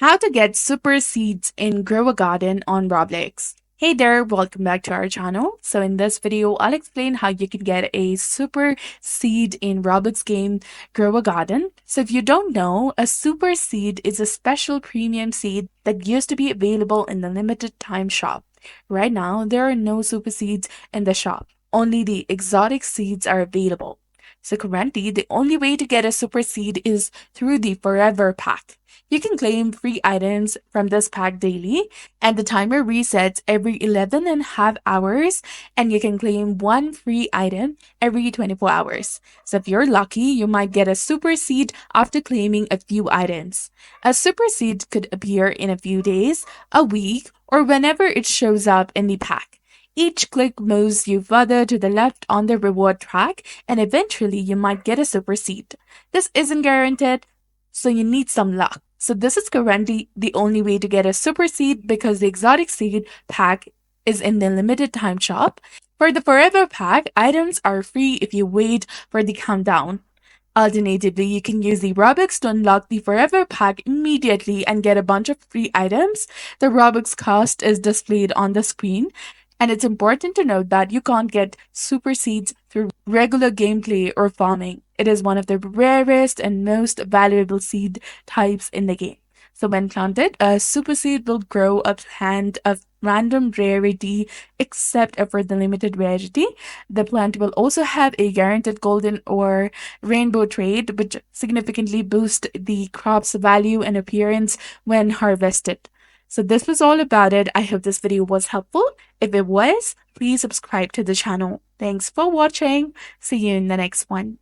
How to get super seeds in Grow a Garden on Roblox. Hey there, welcome back to our channel. So in this video, I'll explain how you can get a super seed in Roblox game Grow a Garden. So if you don't know, a super seed is a special premium seed that used to be available in the limited time shop. Right now, there are no super seeds in the shop. Only the exotic seeds are available. So currently, the only way to get a super seed is through the Forever Pack. You can claim free items from this pack daily, and the timer resets every 11 and a half hours, and you can claim one free item every 24 hours. So if you're lucky, you might get a super seed after claiming a few items. A super seed could appear in a few days, a week, or whenever it shows up in the pack. Each click moves you further to the left on the reward track, and eventually you might get a super seed. This isn't guaranteed, so you need some luck. So this is currently the only way to get a super seed because the exotic seed pack is in the limited time shop. For the forever pack, items are free if you wait for the countdown. Alternatively, you can use the Robux to unlock the Forever Pack immediately and get a bunch of free items. The Robux cost is displayed on the screen, and it's important to note that you can't get super seeds through regular gameplay or farming. It is one of the rarest and most valuable seed types in the game. So when planted, a super seed will grow a plant of random rarity except for the limited rarity. The plant will also have a guaranteed golden or rainbow trait, which significantly boosts the crop's value and appearance when harvested. So this was all about it. I hope this video was helpful. If it was, please subscribe to the channel. Thanks for watching. See you in the next one.